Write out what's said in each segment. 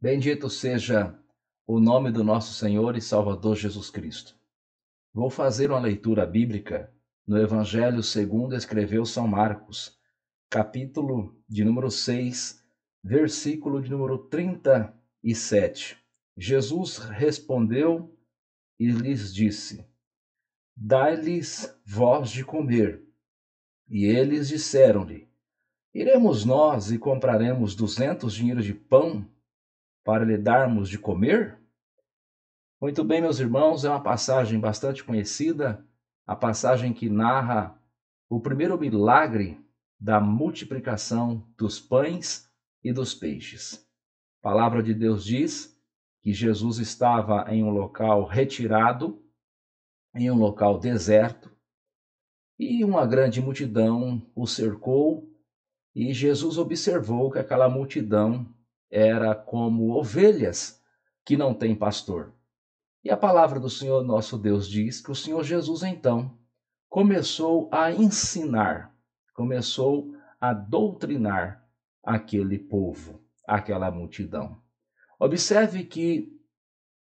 Bendito seja o nome do nosso Senhor e Salvador Jesus Cristo. Vou fazer uma leitura bíblica no Evangelho segundo escreveu São Marcos, capítulo de número 6, versículo de número 37. Jesus respondeu e lhes disse: Dai-lhes vós de comer. E eles disseram-lhe: Iremos nós e compraremos 200 dinheiros de pão para lhe darmos de comer? Muito bem, meus irmãos, é uma passagem bastante conhecida, a passagem que narra o primeiro milagre da multiplicação dos pães e dos peixes. A palavra de Deus diz que Jesus estava em um local retirado, em um local deserto, e uma grande multidão o cercou, e Jesus observou que aquela multidão era como ovelhas que não têm pastor. E a palavra do Senhor nosso Deus diz que o Senhor Jesus, então, começou a ensinar, começou a doutrinar aquele povo, aquela multidão. Observe que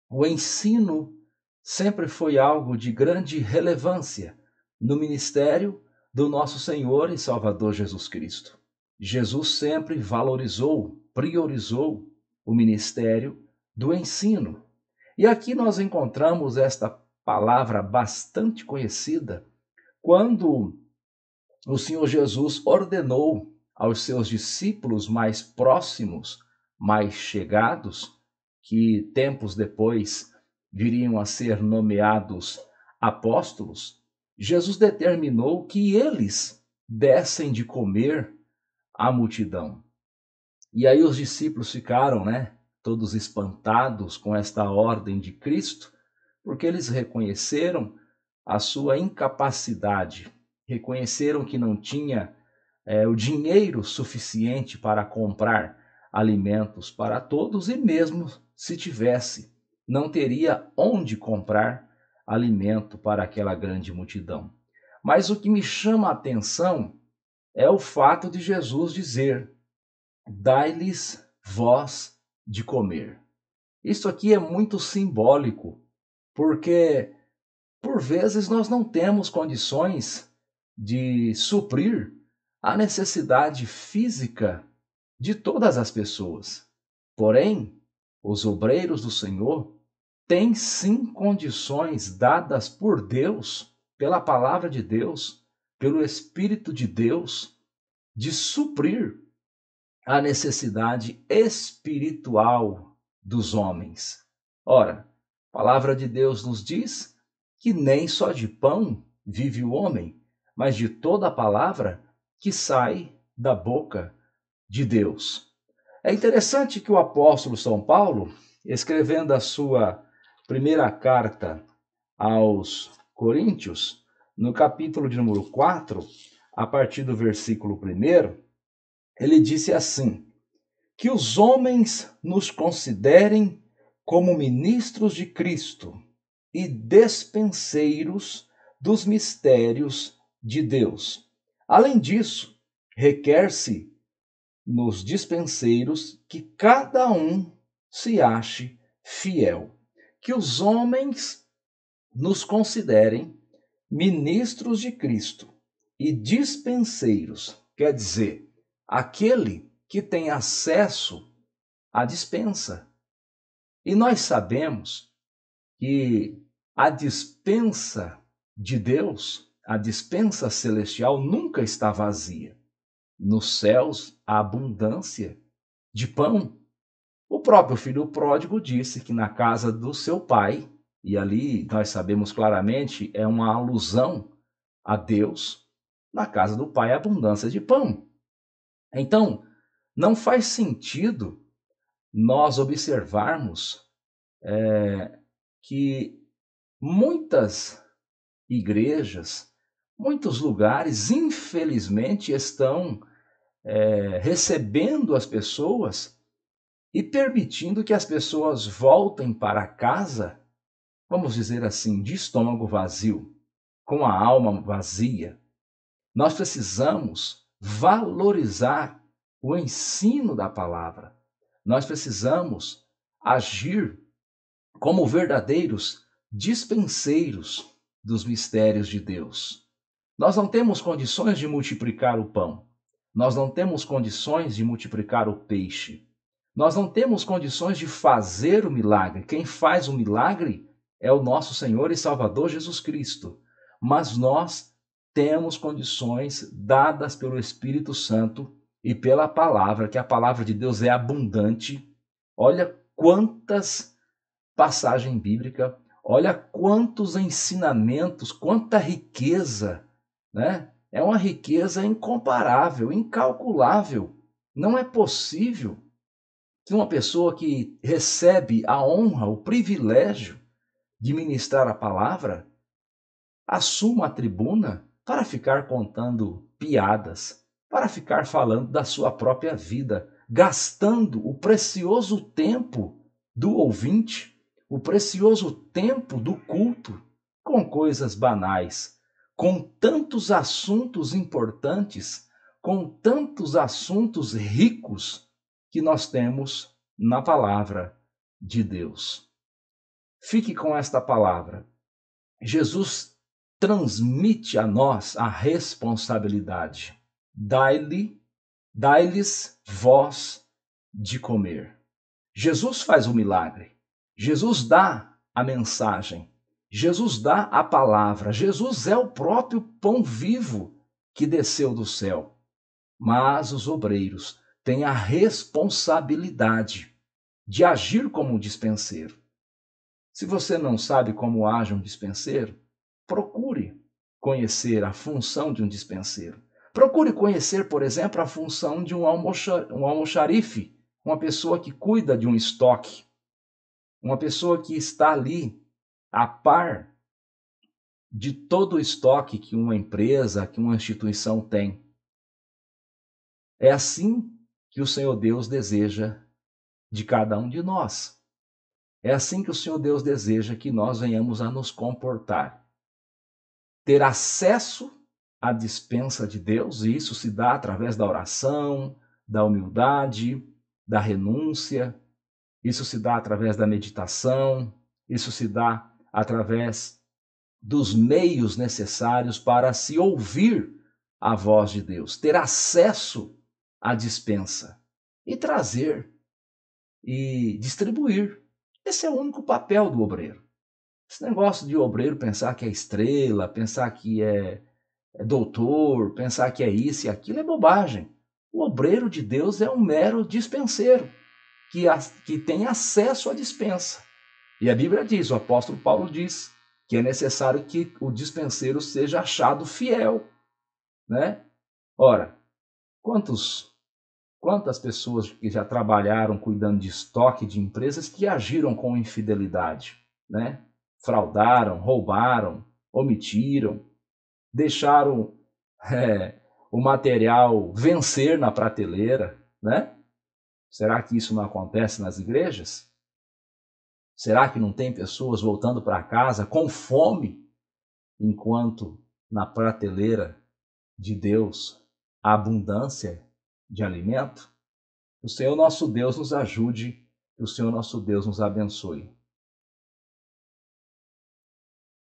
o ensino sempre foi algo de grande relevância no ministério do nosso Senhor e Salvador Jesus Cristo. Jesus sempre valorizou, priorizou o ministério do ensino. E aqui nós encontramos esta palavra bastante conhecida quando o Senhor Jesus ordenou aos seus discípulos mais próximos, mais chegados, que tempos depois viriam a ser nomeados apóstolos, Jesus determinou que eles dessem de comer à multidão. E aí os discípulos ficaram, todos espantados com esta ordem de Cristo, porque eles reconheceram a sua incapacidade, reconheceram que não tinha o dinheiro suficiente para comprar alimentos para todos e mesmo se tivesse, não teria onde comprar alimento para aquela grande multidão. Mas o que me chama a atenção é o fato de Jesus dizer: Dai-lhes vós de comer. Isso aqui é muito simbólico, porque por vezes nós não temos condições de suprir a necessidade física de todas as pessoas. Porém, os obreiros do Senhor têm sim condições dadas por Deus, pela palavra de Deus, pelo Espírito de Deus, de suprir a necessidade espiritual dos homens. Ora, a palavra de Deus nos diz que nem só de pão vive o homem, mas de toda a palavra que sai da boca de Deus. É interessante que o apóstolo São Paulo, escrevendo a sua primeira carta aos Coríntios, no capítulo de número 4, a partir do versículo 1, ele disse assim: que os homens nos considerem como ministros de Cristo e despenseiros dos mistérios de Deus. Além disso, requer-se nos dispenseiros que cada um se ache fiel. Que os homens nos considerem ministros de Cristo e dispenseiros, quer dizer, aquele que tem acesso à dispensa. E nós sabemos que a dispensa de Deus, a dispensa celestial, nunca está vazia. Nos céus há abundância de pão. O próprio filho pródigo disse que na casa do seu pai, e ali nós sabemos claramente, é uma alusão a Deus, na casa do pai há abundância de pão. Então, não faz sentido nós observarmos que muitas igrejas, muitos lugares, infelizmente, estão recebendo as pessoas e permitindo que as pessoas voltem para casa, vamos dizer assim, de estômago vazio, com a alma vazia. Nós precisamos valorizar o ensino da palavra. Nós precisamos agir como verdadeiros dispenseiros dos mistérios de Deus. Nós não temos condições de multiplicar o pão. Nós não temos condições de multiplicar o peixe. Nós não temos condições de fazer o milagre. Quem faz o milagre é o nosso Senhor e Salvador Jesus Cristo. Mas nós temos condições dadas pelo Espírito Santo e pela palavra, que a palavra de Deus é abundante. Olha quantas passagens bíblicas, olha quantos ensinamentos, quanta riqueza, né? É uma riqueza incomparável, incalculável. Não é possível que uma pessoa que recebe a honra, o privilégio de ministrar a palavra, assuma a tribuna para ficar contando piadas, para ficar falando da sua própria vida, gastando o precioso tempo do ouvinte, o precioso tempo do culto com coisas banais, com tantos assuntos importantes, com tantos assuntos ricos que nós temos na palavra de Deus. Fique com esta palavra. Jesus transmite a nós a responsabilidade. Dai-lhes voz de comer. Jesus faz o milagre. Jesus dá a mensagem. Jesus dá a palavra. Jesus é o próprio pão vivo que desceu do céu. Mas os obreiros têm a responsabilidade de agir como um dispenseiro. Se você não sabe como age um dispenseiro, procure conhecer a função de um dispenseiro. Procure conhecer, por exemplo, a função de um almoxarife, uma pessoa que cuida de um estoque, uma pessoa que está ali a par de todo o estoque que uma empresa, que uma instituição tem. É assim que o Senhor Deus deseja de cada um de nós. É assim que o Senhor Deus deseja que nós venhamos a nos comportar. Ter acesso à dispensa de Deus, e isso se dá através da oração, da humildade, da renúncia, isso se dá através da meditação, isso se dá através dos meios necessários para se ouvir a voz de Deus, ter acesso à dispensa e trazer e distribuir. Esse é o único papel do obreiro. Esse negócio de obreiro pensar que é estrela, pensar que é doutor, pensar que é isso e aquilo é bobagem. O obreiro de Deus é um mero dispenseiro que tem acesso à dispensa. E a Bíblia diz, o apóstolo Paulo diz, que é necessário que o dispenseiro seja achado fiel, né? Ora, quantas pessoas que já trabalharam cuidando de estoque de empresas que agiram com infidelidade, né? Fraudaram, roubaram, omitiram, deixaram o material vencer na prateleira, né? Será que isso não acontece nas igrejas? Será que não tem pessoas voltando para casa com fome, enquanto na prateleira de Deus há abundância de alimento? O Senhor nosso Deus nos ajude, que o Senhor nosso Deus nos abençoe.